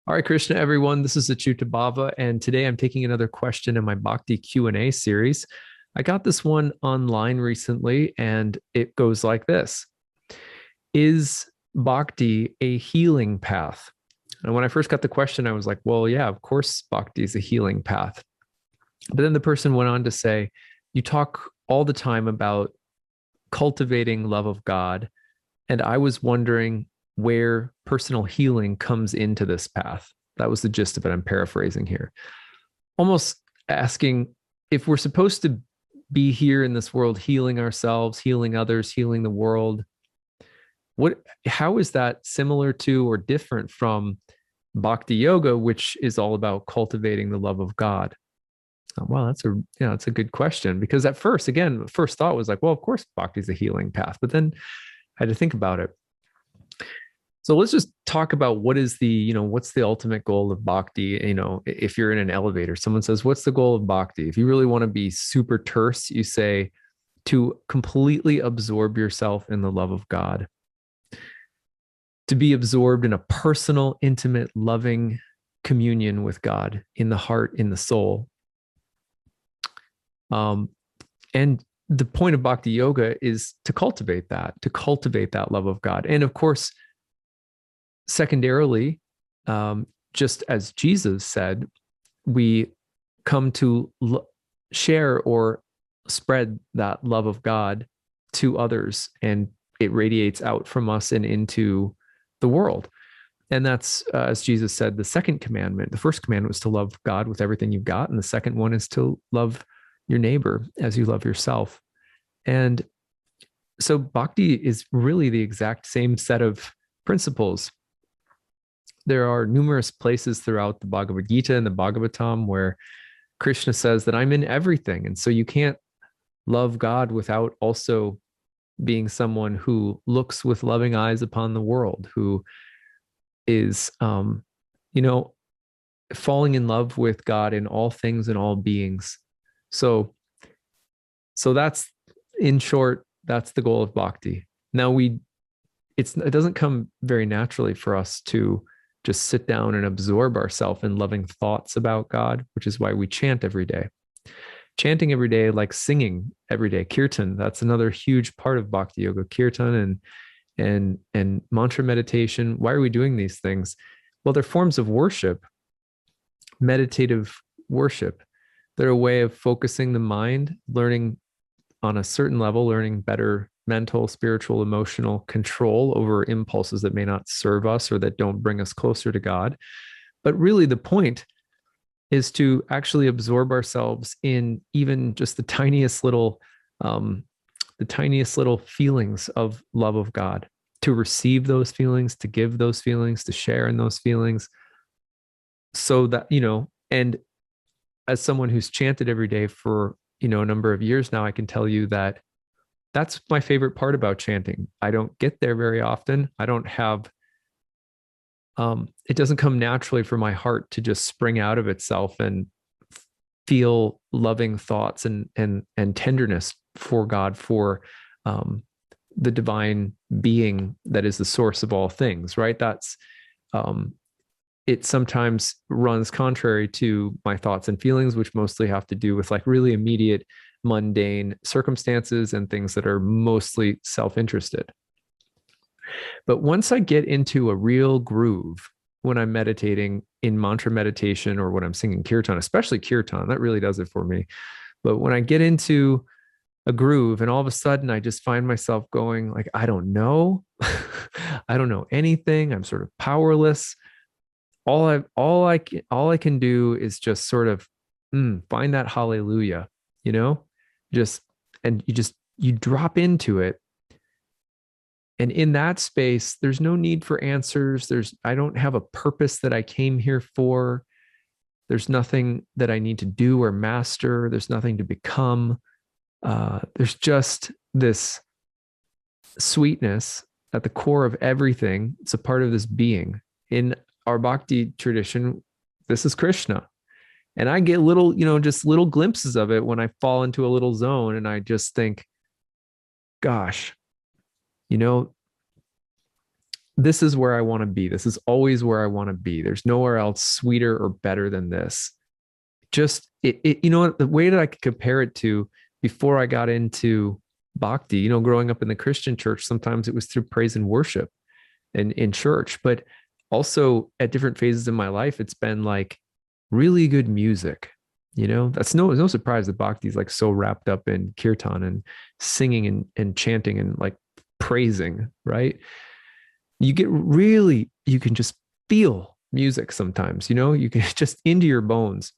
All right, Krishna, everyone. This is acyuta-bhava, and today I'm taking another question in my Bhakti Q&A series. I got this one online recently, and it goes like this. Is Bhakti a healing path? And when I first got the question, I was like, well, yeah, of course, Bhakti is a healing path. But then the person went on to say, you talk all the time about cultivating love of God. And I was wondering where personal healing comes into this path. That was the gist of it. I'm paraphrasing here. Almost asking if we're supposed to be here in this world healing ourselves, healing others, healing the world. How is that similar to or different from Bhakti Yoga, which is all about cultivating the love of God? Well, that's a good question, because at first, again, first thought was like, well, of course, Bhakti is a healing path, but then I had to think about it. So let's just talk about what's the ultimate goal of Bhakti. If you're in an elevator, someone says, what's the goal of Bhakti? If you really want to be super terse, you say to completely absorb yourself in the love of God, to be absorbed in a personal, intimate, loving communion with God in the heart, in the soul. And the point of Bhakti Yoga is to cultivate that love of God. And of course, secondarily, just as Jesus said, we come to share or spread that love of God to others, and it radiates out from us and into the world. And that's, as Jesus said, the second commandment. The first commandment was to love God with everything you've got. And the second one is to love your neighbor as you love yourself. And so Bhakti is really the exact same set of principles. There are numerous places throughout the Bhagavad Gita and the Bhagavatam where Krishna says that I'm in everything. And so you can't love God without also being someone who looks with loving eyes upon the world, who is, falling in love with God in all things and all beings. So that's, in short, that's the goal of Bhakti. Now it doesn't come very naturally for us to just sit down and absorb ourselves in loving thoughts about God, which is why we chant every day. Chanting every day, like singing every day, kirtan, that's another huge part of Bhakti Yoga, kirtan and mantra meditation. Why are we doing these things? Well, they're forms of worship, meditative worship. They're a way of focusing the mind, learning on a certain level, learning better mental, spiritual, emotional control over impulses that may not serve us or that don't bring us closer to God. But really, the point is to actually absorb ourselves in even just the tiniest little feelings of love of God, to receive those feelings, to give those feelings, to share in those feelings. So that, and as someone who's chanted every day for, a number of years now, I can tell you that that's my favorite part about chanting. I don't get there very often. I don't have, it doesn't come naturally for my heart to just spring out of itself and feel loving thoughts and tenderness for God, for the divine being that is the source of all things, right? That's, it sometimes runs contrary to my thoughts and feelings, which mostly have to do with like really immediate, mundane circumstances and things that are mostly self-interested. But once I get into a real groove, when I'm meditating in mantra meditation or when I'm singing kirtan, especially kirtan, that really does it for me. But when I get into a groove and all of a sudden I just find myself going like, I don't know, I don't know anything. I'm sort of powerless. All I can do is just sort of find that hallelujah, just, and you drop into it. And in that space, there's no need for answers. I don't have a purpose that I came here for. There's nothing that I need to do or master. There's nothing to become. There's just this sweetness at the core of everything. It's a part of this being. In our Bhakti tradition, this is Krishna. And I get little, just little glimpses of it when I fall into a little zone and I just think, gosh, this is where I want to be. This is always where I want to be. There's nowhere else sweeter or better than this. Just you know, the way that I could compare it to before I got into bhakti, you know, growing up in the Christian church, sometimes it was through praise and worship and in church, but also at different phases in my life, it's been like really good music. You know, that's no surprise that bhakti is like so wrapped up in kirtan and singing and chanting and like praising, right? You get really, you can just feel music sometimes, you know, you can just into your bones.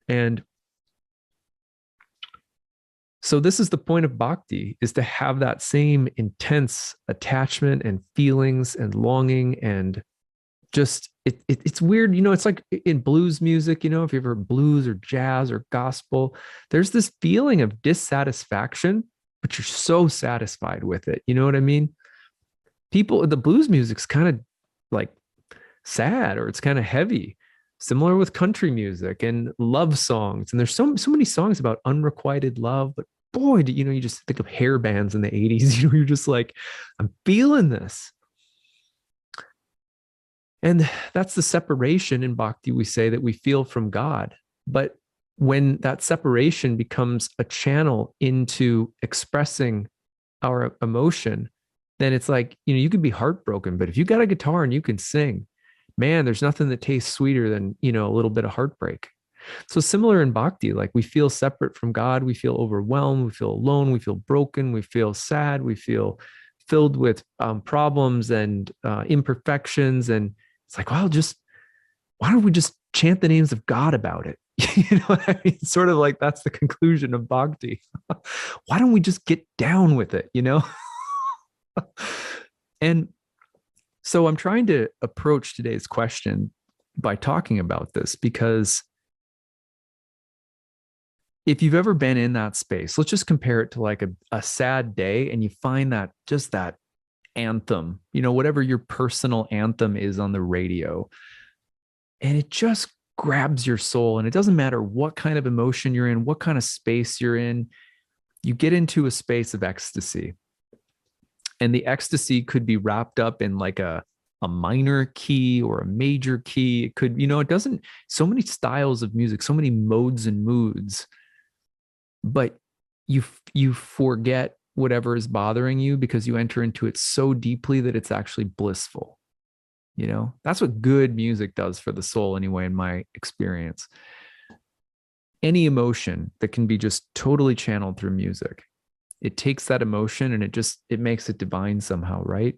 And so this is the point of bhakti, is to have that same intense attachment and feelings and longing and just it's weird, you know, it's like in blues music, you know, if you've heard blues or jazz or gospel, there's this feeling of dissatisfaction, but you're so satisfied with it. You know what I mean? People, the blues music's kind of like sad or it's kind of heavy. Similar with country music and love songs. And there's so many songs about unrequited love, but boy, you know, you just think of hair bands in the 80s, you know, you're just like, I'm feeling this. And that's the separation in bhakti we say that we feel from God. But when that separation becomes a channel into expressing our emotion, then it's like, you know, you could be heartbroken, but if you got a guitar and you can sing, man, there's nothing that tastes sweeter than, you know, a little bit of heartbreak. So similar in bhakti, like we feel separate from God, we feel overwhelmed, we feel alone, we feel broken, we feel sad, we feel filled with problems and imperfections. And it's like, well, just why don't we just chant the names of God about it? You know what I mean? Sort of like that's the conclusion of bhakti. Why don't we just get down with it, you know? And so I'm trying to approach today's question by talking about this because if you've ever been in that space, let's just compare it to like a sad day and you find that just that anthem, you know, whatever your personal anthem is on the radio, and it just grabs your soul. And it doesn't matter what kind of emotion you're in, what kind of space you're in, you get into a space of ecstasy. And the ecstasy could be wrapped up in like a minor key or a major key. It could, you know, it doesn't, so many styles of music, so many modes and moods, but you forget whatever is bothering you because you enter into it so deeply that it's actually blissful. You know, that's what good music does for the soul, anyway, in my experience. Any emotion that can be just totally channeled through music, it takes that emotion and it makes it divine somehow, right?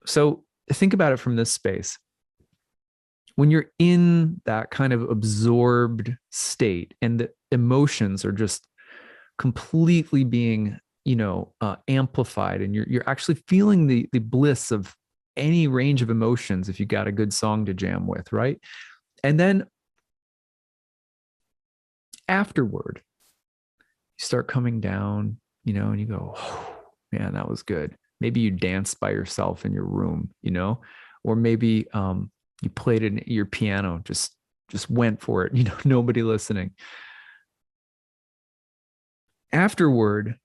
So think about it from this space. When you're in that kind of absorbed state and the emotions are just completely being, you know, amplified, and you're actually feeling the bliss of any range of emotions if you got a good song to jam with, right? And then afterward, you start coming down, you know, and you go, oh, man, that was good. Maybe you dance by yourself in your room, you know, or maybe you played it, your piano, just went for it, you know, nobody listening. Afterward,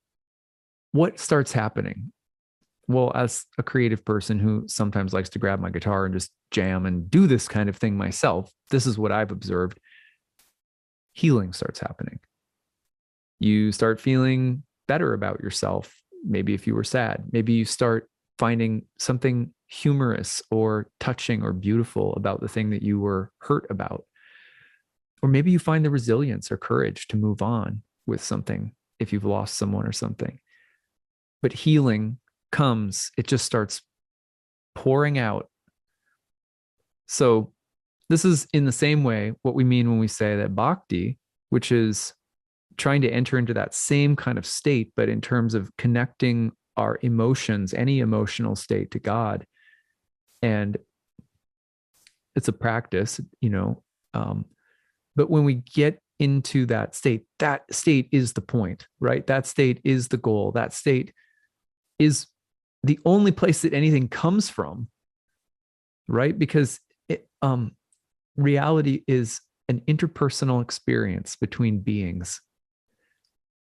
what starts happening? Well, as a creative person who sometimes likes to grab my guitar and just jam and do this kind of thing myself, this is what I've observed. Healing starts happening. You start feeling better about yourself. Maybe if you were sad, maybe you start finding something humorous or touching or beautiful about the thing that you were hurt about. Or maybe you find the resilience or courage to move on with something if you've lost someone or something. But healing comes, it just starts pouring out. So this is in the same way what we mean when we say that bhakti, which is trying to enter into that same kind of state, but in terms of connecting our emotions, any emotional state, to God. And it's a practice, you know. But when we get into that state is the point, right? That state is the goal. That state is the only place that anything comes from, right? Because reality is an interpersonal experience between beings.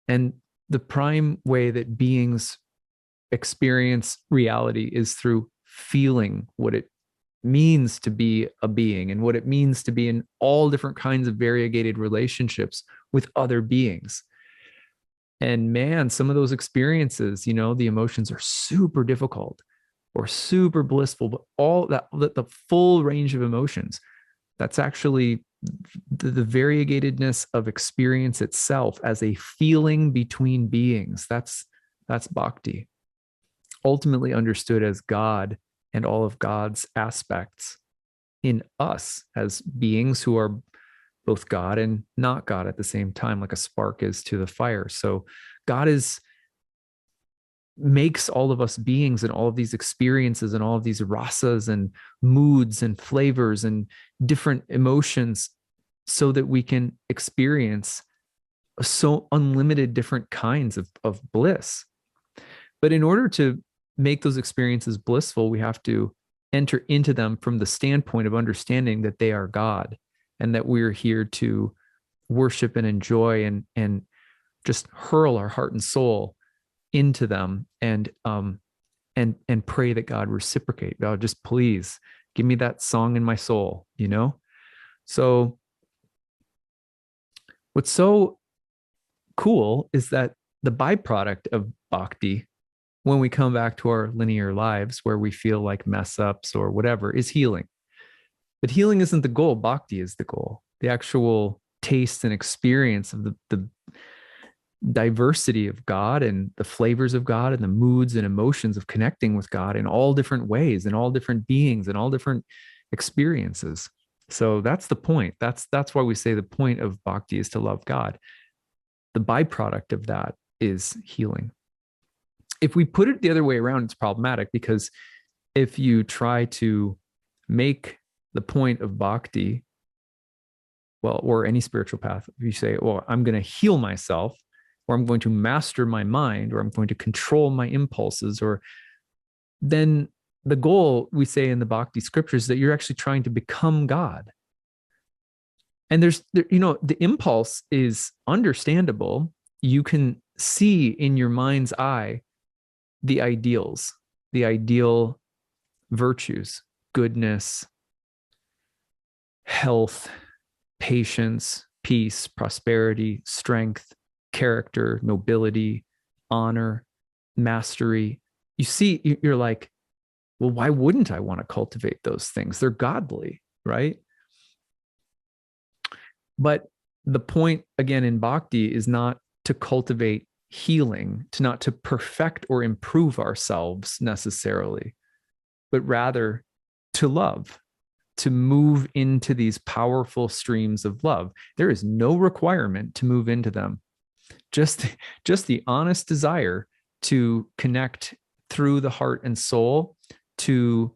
And the prime way that beings experience reality is through feeling what it means to be a being and what it means to be in all different kinds of variegated relationships with other beings. And man, some of those experiences, the emotions are super difficult or super blissful, but all that, the full range of emotions, that's actually the variegatedness of experience itself as a feeling between beings. That's bhakti, ultimately understood as God and all of God's aspects in us as beings who are both God and not God at the same time, like a spark is to the fire. So God makes all of us beings and all of these experiences and all of these rasas and moods and flavors and different emotions so that we can experience so unlimited different kinds of bliss. But in order to make those experiences blissful, we have to enter into them from the standpoint of understanding that they are God and that we're here to worship and enjoy and just hurl our heart and soul into them and pray that God reciprocate. God, just please give me that song in my soul, So what's so cool is that the byproduct of bhakti, when we come back to our linear lives where we feel like mess ups or whatever, is healing. But healing isn't the goal. Bhakti is the goal. The actual taste and experience of the diversity of God and the flavors of God and the moods and emotions of connecting with God in all different ways and all different beings and all different experiences. So that's the point. That's why we say the point of bhakti is to love God. The byproduct of that is healing. If we put it the other way around, it's problematic, because if you try to make the point of bhakti, well, or any spiritual path, if you say, well, I'm going to heal myself, or I'm going to master my mind, or I'm going to control my impulses, or then the goal, we say in the bhakti scriptures, that you're actually trying to become God. And the impulse is understandable. You can see in your mind's eye the ideals, the ideal virtues, goodness, health, patience, peace, prosperity, strength, character, nobility, honor, mastery. You see, you're like, well, why wouldn't I want to cultivate those things? They're godly, right? But the point, again, in bhakti is not to cultivate healing, not to perfect or improve ourselves necessarily, but rather to love, to move into these powerful streams of love. There is no requirement to move into them. Just the honest desire to connect through the heart and soul to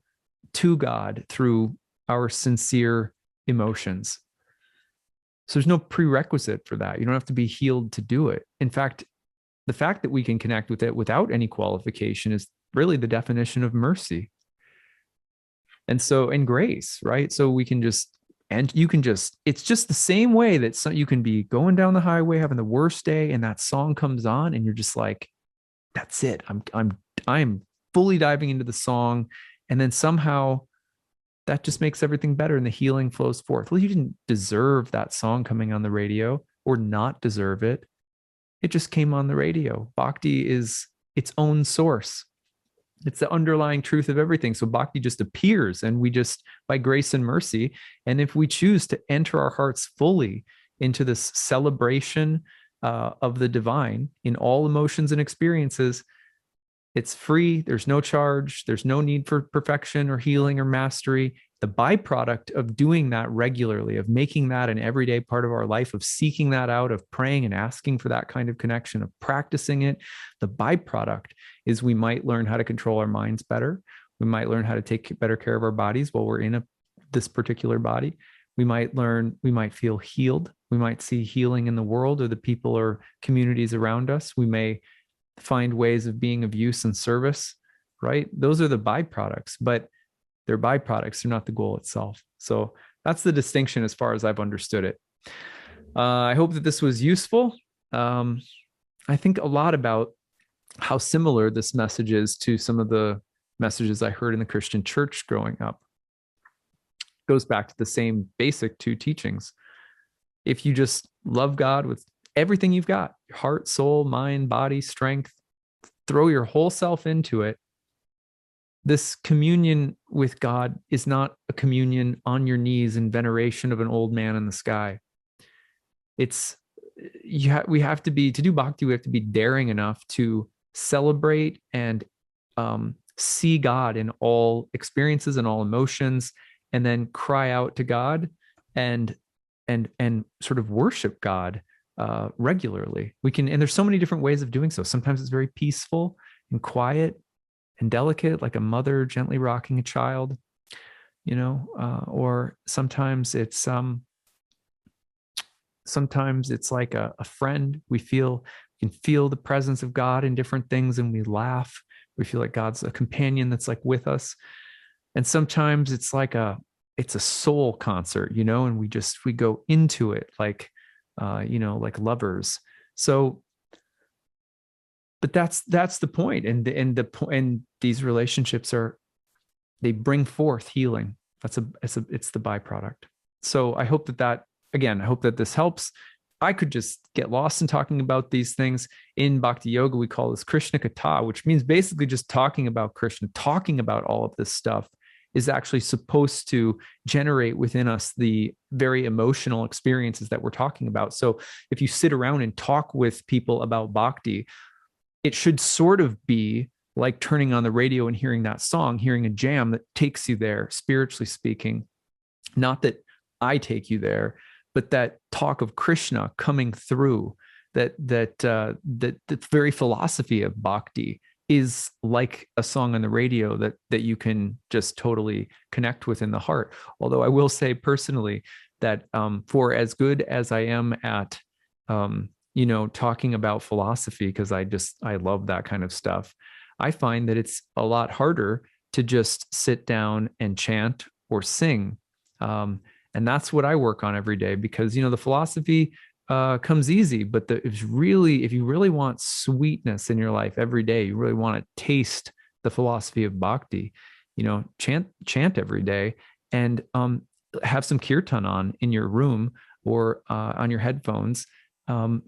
God through our sincere emotions. So there's no prerequisite for that. You don't have to be healed to do it. In fact, the fact that we can connect with it without any qualification is really the definition of mercy. And grace, right? So we can just, and you can just, it's just the same way that you can be going down the highway having the worst day and that song comes on and you're just like, that's it. I'm fully diving into the song. And then somehow that just makes everything better and the healing flows forth. Well, you didn't deserve that song coming on the radio or not deserve it. It just came on the radio. Bhakti is its own source. It's the underlying truth of everything. So bhakti just appears, and we just, by grace and mercy, and if we choose to enter our hearts fully into this celebration of the divine in all emotions and experiences, it's free. There's no charge. There's no need for perfection or healing or mastery. The byproduct of doing that regularly, of making that an everyday part of our life, of seeking that out, of praying and asking for that kind of connection, of practicing it, the byproduct is we might learn how to control our minds better. We might learn how to take better care of our bodies while we're in this particular body. We might feel healed. We might see healing in the world or the people or communities around us. We may find ways of being of use and service, right? Those are the byproducts, but they're byproducts. They're not the goal itself. So that's the distinction as far as I've understood it. I hope that this was useful. I think a lot about how similar this message is to some of the messages I heard in the Christian church growing up. Goes back to the same basic two teachings. If you just love God with everything you've got, your heart, soul, mind, body, strength, throw your whole self into it, this communion with God is not a communion on your knees in veneration of an old man in the sky. It's we have to be, to do bhakti, we have to be daring enough to celebrate and see God in all experiences and all emotions, and then cry out to God and sort of worship God regularly. We can, and there's so many different ways of doing so. Sometimes it's very peaceful and quiet and delicate, like a mother gently rocking a child, or sometimes it's like a friend. We can feel the presence of God in different things, and we laugh. We feel like God's a companion that's like with us. And sometimes it's a soul concert, and we go into it like lovers. So, but that's the point. And these relationships they bring forth healing. It's the byproduct. So I hope that again, I hope that this helps. I could just get lost in talking about these things. In Bhakti Yoga, we call this Krishna Katha, which means basically just talking about Krishna, talking about all of this stuff is actually supposed to generate within us the very emotional experiences that we're talking about. So if you sit around and talk with people about bhakti, it should sort of be like turning on the radio and hearing that song, hearing a jam that takes you there, spiritually speaking. Not that I take you there, but that talk of Krishna coming through, that the very philosophy of bhakti is like a song on the radio that you can just totally connect with in the heart. Although I will say personally that for as good as I am at talking about philosophy, because I love that kind of stuff, I find that it's a lot harder to just sit down and chant or sing. And that's what I work on every day, because the philosophy comes easy, but if you really want sweetness in your life every day, you really want to taste the philosophy of bhakti, chant every day, and have some kirtan on in your room or on your headphones, and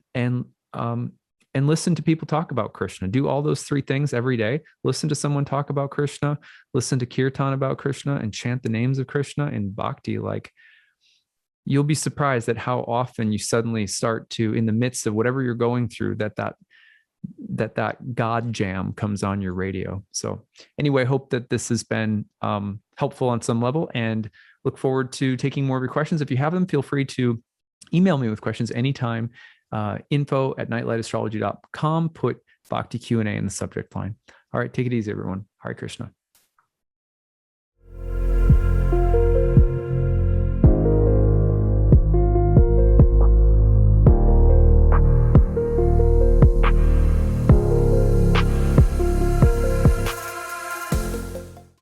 listen to people talk about Krishna. Do all those three things every day. Listen to someone talk about Krishna, listen to kirtan about Krishna, and chant the names of Krishna in bhakti. Like, you'll be surprised at how often you suddenly start to, in the midst of whatever you're going through, that God jam comes on your radio. So anyway, I hope that this has been helpful on some level, and look forward to taking more of your questions. If you have them, feel free to email me with questions anytime. info@nightlightastrology.com. Put Bhakti Q&A in the subject line. All right, take it easy, everyone. Hare Krishna.